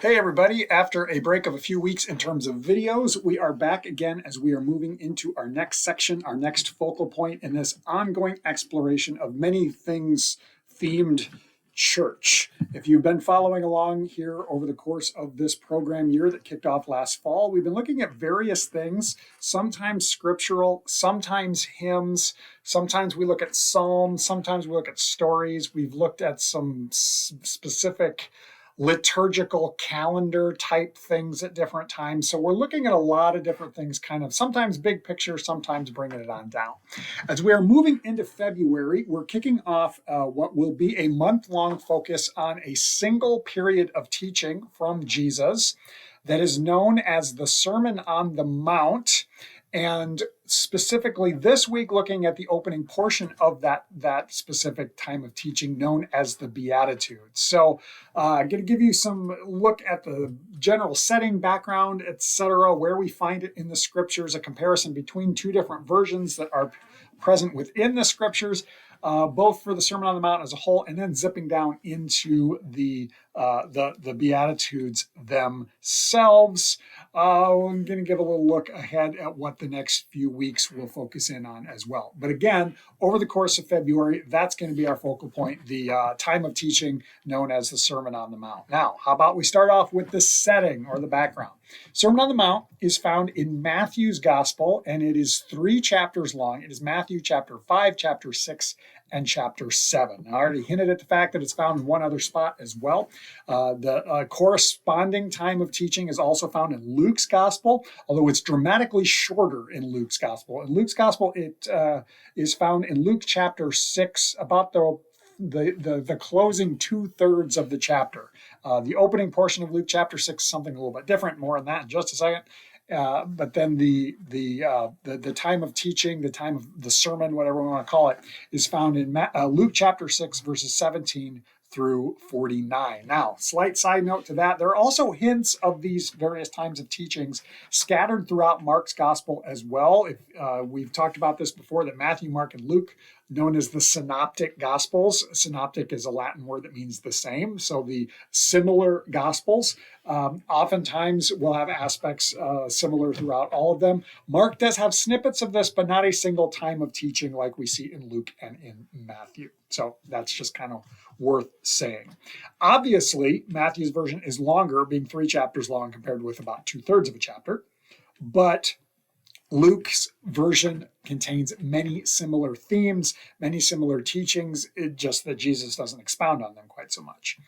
Hey everybody, after a break of a few weeks in terms of videos, we are back again as we are moving into our next section, our next focal point in this ongoing exploration of many things themed church. If you've been following along here over the course of this program year that kicked off last fall, we've been looking at various things, sometimes scriptural, sometimes hymns, sometimes we look at psalms, sometimes we look at stories. We've looked at some specific liturgical calendar type things at different times. So we're looking at a lot of different things, kind of sometimes big picture, sometimes bringing it on down. As we are moving into February, we're kicking off what will be a month-long focus on a single period of teaching from Jesus that is known as the Sermon on the Mount. And specifically this week, looking at the opening portion of that specific time of teaching known as the Beatitudes. So I'm going to give you some look at the general setting, background, etc., where we find it in the scriptures, a comparison between two different versions that are present within the scriptures, both for the Sermon on the Mount as a whole, and then zipping down into the Beatitudes themselves. I'm going to give a little look ahead at what the next few weeks will focus in on as well. But again, over the course of February, that's going to be our focal point, the time of teaching known as the Sermon on the Mount. Now, how about we start off with the setting or the background? Sermon on the Mount is found in Matthew's Gospel, and it is 3 chapters long. It is Matthew chapter 5, chapter 6, and chapter 7. I already hinted at the fact that it's found in one other spot as well. The corresponding time of teaching is also found in Luke's Gospel, although it's dramatically shorter in Luke's Gospel. In Luke's Gospel, it is found in Luke chapter 6, about the closing 2/3 of the chapter. The opening portion of Luke chapter 6 is something a little bit different. More on that in just a second. But then the time of teaching, the time of the sermon, whatever we want to call it, is found in Luke chapter 6, verses 17 through 49. Now, slight side note to that, there are also hints of these various times of teachings scattered throughout Mark's gospel as well. We've talked about this before, that Matthew, Mark, and Luke, known as the synoptic gospels. Synoptic is a Latin word that means the same. So the similar gospels oftentimes will have aspects similar throughout all of them. Mark does have snippets of this, but not a single time of teaching like we see in Luke and in Matthew. So that's just kind of worth saying. Obviously, Matthew's version is longer, being 3 chapters long compared with about 2/3 of a chapter. But Luke's version contains many similar themes, many similar teachings, just that Jesus doesn't expound on them quite so much.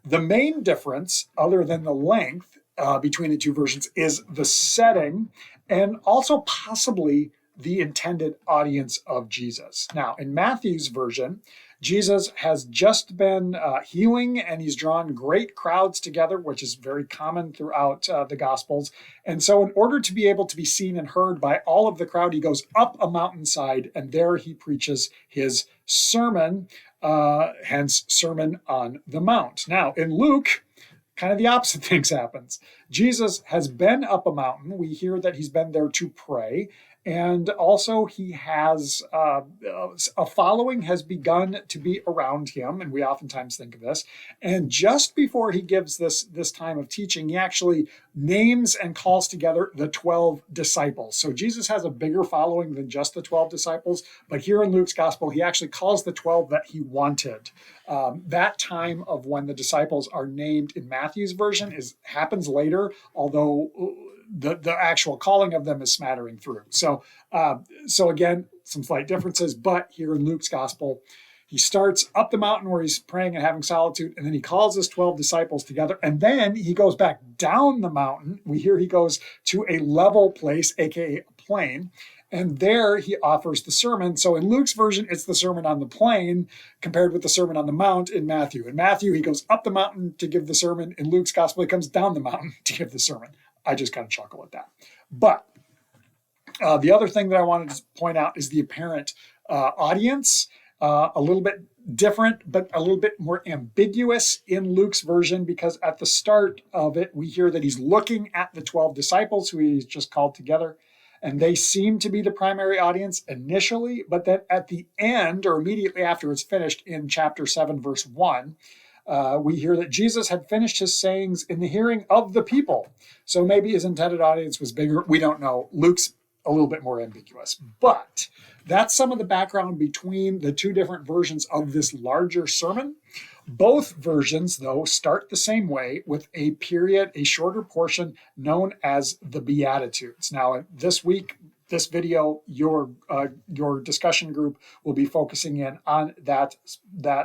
The main difference, other than the length between the two versions, is the setting and also possibly the intended audience of Jesus. Now, in Matthew's version, Jesus has just been healing, and he's drawn great crowds together, which is very common throughout the Gospels. And so in order to be able to be seen and heard by all of the crowd, he goes up a mountainside, and there he preaches his sermon, hence Sermon on the Mount. Now, in Luke, kind of the opposite things happens. Jesus has been up a mountain. We hear that he's been there to pray. And also he has a following has begun to be around him, and we oftentimes think of this. And just before he gives this time of teaching, he actually names and calls together the 12 disciples. So Jesus has a bigger following than just the 12 disciples, but here in Luke's gospel, he actually calls the 12 that he wanted. That time of when the disciples are named in Matthew's version happens later, although the actual calling of them is smattering through. So again, some slight differences, but here in Luke's gospel, he starts up the mountain where he's praying and having solitude, and then he calls his 12 disciples together, and then he goes back down the mountain. We hear he goes to a level place, aka a plain, and there he offers the sermon. So in Luke's version, it's the Sermon on the Plain compared with the Sermon on the Mount in Matthew. In Matthew, he goes up the mountain to give the sermon. In Luke's gospel, he comes down the mountain to give the sermon. I just kind of chuckle at that. But the other thing that I wanted to point out is the apparent audience, a little bit different, but a little bit more ambiguous in Luke's version, because at the start of it, we hear that he's looking at the 12 disciples who he's just called together, and they seem to be the primary audience initially, but then at the end, or immediately after it's finished in chapter 7, verse 1, We hear that Jesus had finished his sayings in the hearing of the people. So maybe his intended audience was bigger. We don't know. Luke's a little bit more ambiguous. But that's some of the background between the two different versions of this larger sermon. Both versions, though, start the same way with a period, a shorter portion known as the Beatitudes. Now, this week, this video, your discussion group will be focusing in on that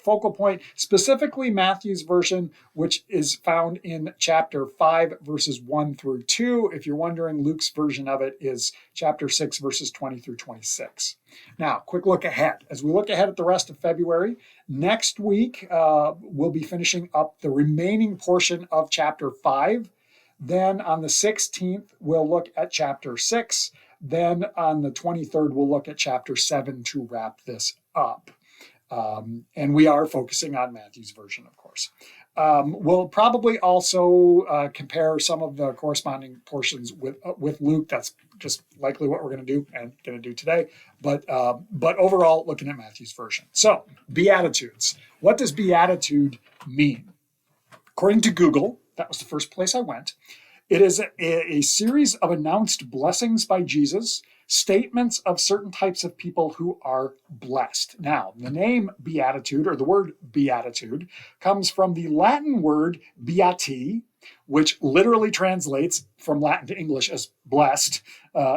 focal point, specifically Matthew's version, which is found in chapter 5, verses 1 through 2. If you're wondering, Luke's version of it is chapter 6, verses 20 through 26. Now, quick look ahead. As we look ahead at the rest of February, next week, we'll be finishing up the remaining portion of chapter 5. Then on the 16th, we'll look at chapter 6. Then on the 23rd, we'll look at chapter 7 to wrap this up. And we are focusing on Matthew's version, of course. We'll probably also compare some of the corresponding portions with Luke. That's just likely what we're going to do and going to do today. But overall, looking at Matthew's version. So, Beatitudes. What does beatitude mean? According to Google, that was the first place I went. It is a series of announced blessings by Jesus, statements of certain types of people who are blessed. Now, the name beatitude, or the word beatitude, comes from the Latin word beati, which literally translates from Latin to English as blessed,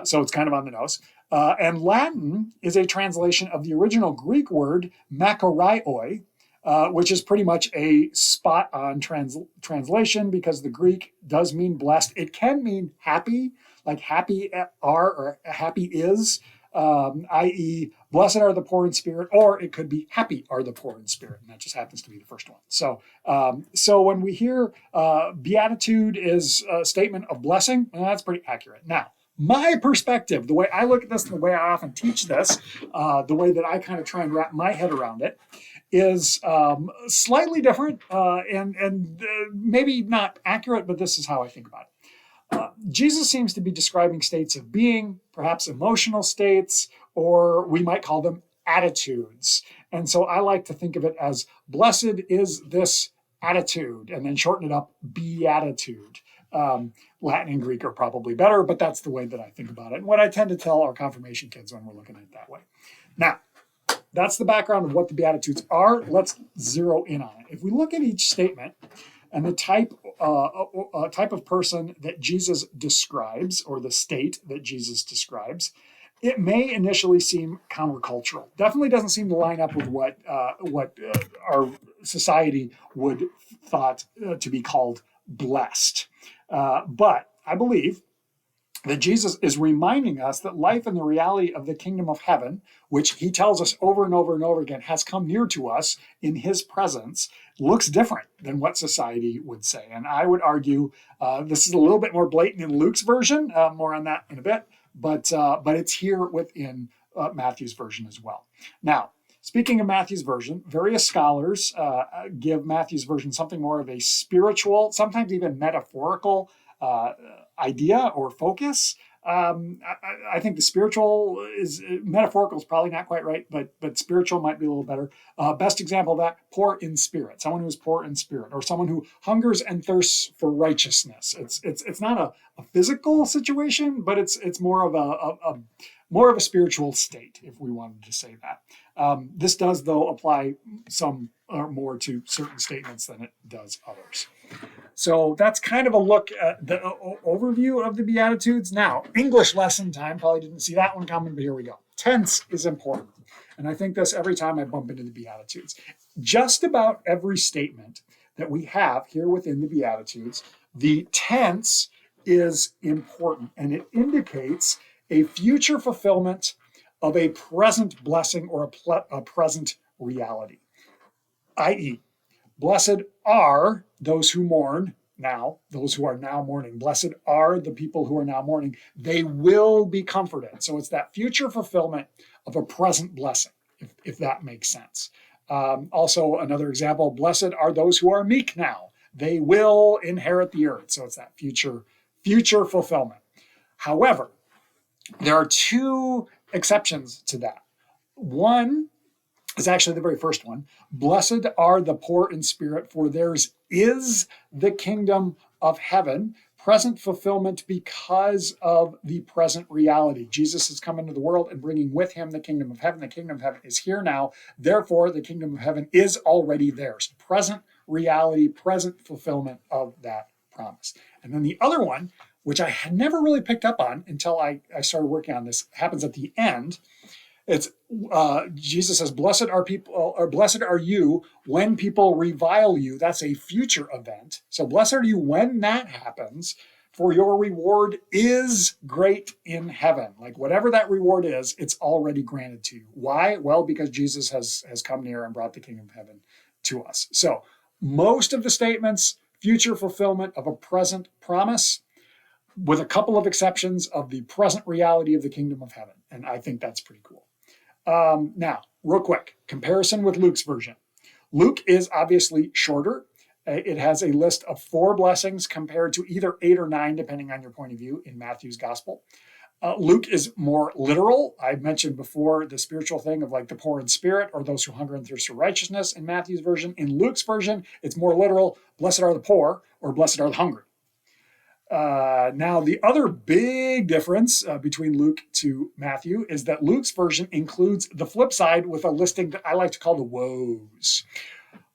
so it's kind of on the nose. And Latin is a translation of the original Greek word makarioi, which is pretty much a spot-on translation because the Greek does mean blessed. It can mean happy, like happy are or happy is, i.e. blessed are the poor in spirit, or it could be happy are the poor in spirit, and that just happens to be the first one. So when we hear beatitude is a statement of blessing, well, that's pretty accurate. Now, my perspective, the way I look at this and the way I often teach this, the way that I kind of try and wrap my head around it, is slightly different and maybe not accurate, but this is how I think about it. Jesus seems to be describing states of being, perhaps emotional states, or we might call them attitudes. And so I like to think of it as blessed is this attitude, and then shorten it up, beatitude. Latin and Greek are probably better, but that's the way that I think about it. And what I tend to tell our confirmation kids when we're looking at it that way. Now, that's the background of what the Beatitudes are. Let's zero in on it. If we look at each statement and the type of person that Jesus describes, or the state that Jesus describes, it may initially seem countercultural. Definitely doesn't seem to line up with what our society would thought to be called blessed. But I believe that Jesus is reminding us that life in the reality of the kingdom of heaven, which he tells us over and over and over again has come near to us in his presence, looks different than what society would say. And I would argue this is a little bit more blatant in Luke's version, more on that in a bit, but it's here within Matthew's version as well. Now, speaking of Matthew's version, various scholars give Matthew's version something more of a spiritual, sometimes even metaphorical idea or focus. I think the spiritual is metaphorical is probably not quite right, but spiritual might be a little better. Best example of that: poor in spirit, someone who is poor in spirit, or someone who hungers and thirsts for righteousness. It's not a physical situation, but it's more of a spiritual state, if we wanted to say that. This does, though, apply some or more to certain statements than it does others. So that's kind of a look at the overview of the Beatitudes. Now, English lesson time. Probably didn't see that one coming, but here we go. Tense is important. And I think this every time I bump into the Beatitudes. Just about every statement that we have here within the Beatitudes, the tense is important, and it indicates a future fulfillment of a present blessing or a present reality. i.e., blessed are those who mourn now, those who are now mourning. Blessed are the people who are now mourning. They will be comforted. So it's that future fulfillment of a present blessing, if that makes sense. Also, another example, blessed are those who are meek now. They will inherit the earth. So it's that future fulfillment. However, there are two exceptions to that. One It's actually the very first one. Blessed are the poor in spirit, for theirs is the kingdom of heaven. Present fulfillment because of the present reality. Jesus has come into the world and bringing with him the kingdom of heaven. The kingdom of heaven is here now. Therefore, the kingdom of heaven is already theirs. Present reality, present fulfillment of that promise. And then the other one, which I had never really picked up on until I started working on this, happens at the end. It's Jesus says, "Blessed are people, or blessed are you when people revile you." That's a future event. So blessed are you when that happens, for your reward is great in heaven. Like whatever that reward is, it's already granted to you. Why? Well, because Jesus has come near and brought the kingdom of heaven to us. So most of the statements, future fulfillment of a present promise, with a couple of exceptions of the present reality of the kingdom of heaven. And I think that's pretty cool. Now, real quick, comparison with Luke's version. Luke is obviously shorter. It has a list of 4 blessings compared to either 8 or 9, depending on your point of view, in Matthew's gospel. Luke is more literal. I mentioned before the spiritual thing of like the poor in spirit or those who hunger and thirst for righteousness in Matthew's version. In Luke's version, it's more literal. Blessed are the poor or blessed are the hungry. Now, the other big difference between Luke to Matthew is that Luke's version includes the flip side with a listing that I like to call the woes.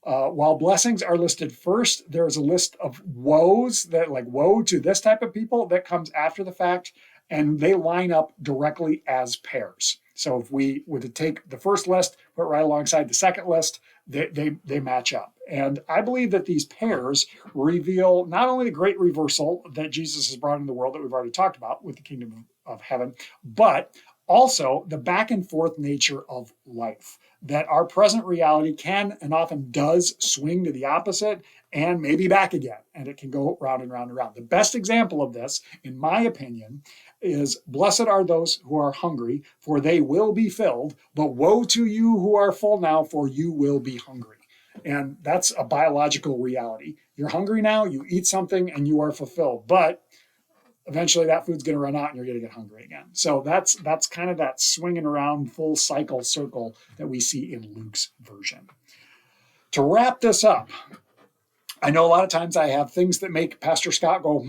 While blessings are listed first, there's a list of woes that, like, woe to this type of people, that comes after the fact, and they line up directly as pairs. So if we were to take the first list, put it right alongside the second list, they match up. And I believe that these pairs reveal not only the great reversal that Jesus has brought into the world that we've already talked about with the kingdom of heaven, but also the back and forth nature of life, that our present reality can and often does swing to the opposite and maybe back again, and it can go round and round and round. The best example of this, in my opinion, is blessed are those who are hungry, for they will be filled, but woe to you who are full now, for you will be hungry. And that's a biological reality. You're hungry now, you eat something and you are fulfilled, but eventually that food's going to run out and you're going to get hungry again. So that's kind of that swinging around full cycle circle that we see in Luke's version. To wrap this up, I know a lot of times I have things that make Pastor Scott go,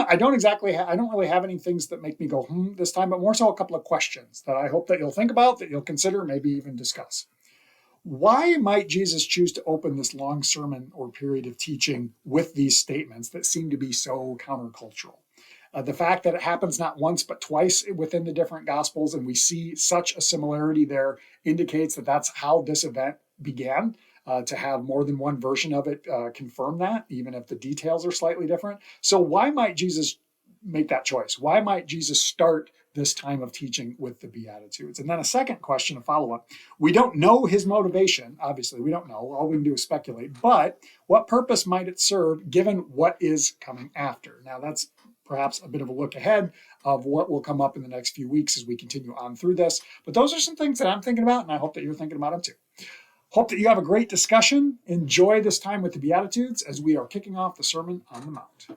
I don't really have any things that make me go, this time, but more so a couple of questions that I hope that you'll think about, that you'll consider, maybe even discuss. Why might Jesus choose to open this long sermon or period of teaching with these statements that seem to be so countercultural? The fact that it happens not once but twice within the different Gospels, and we see such a similarity there, indicates that that's how this event began. To have more than one version of it confirm that, even if the details are slightly different. So why might Jesus make that choice? Why might Jesus start this time of teaching with the Beatitudes? And then a second question, a follow-up. We don't know his motivation. Obviously, we don't know. All we can do is speculate. But what purpose might it serve given what is coming after? Now, that's perhaps a bit of a look ahead of what will come up in the next few weeks as we continue on through this. But those are some things that I'm thinking about, and I hope that you're thinking about them too. Hope that you have a great discussion. Enjoy this time with the Beatitudes as we are kicking off the Sermon on the Mount.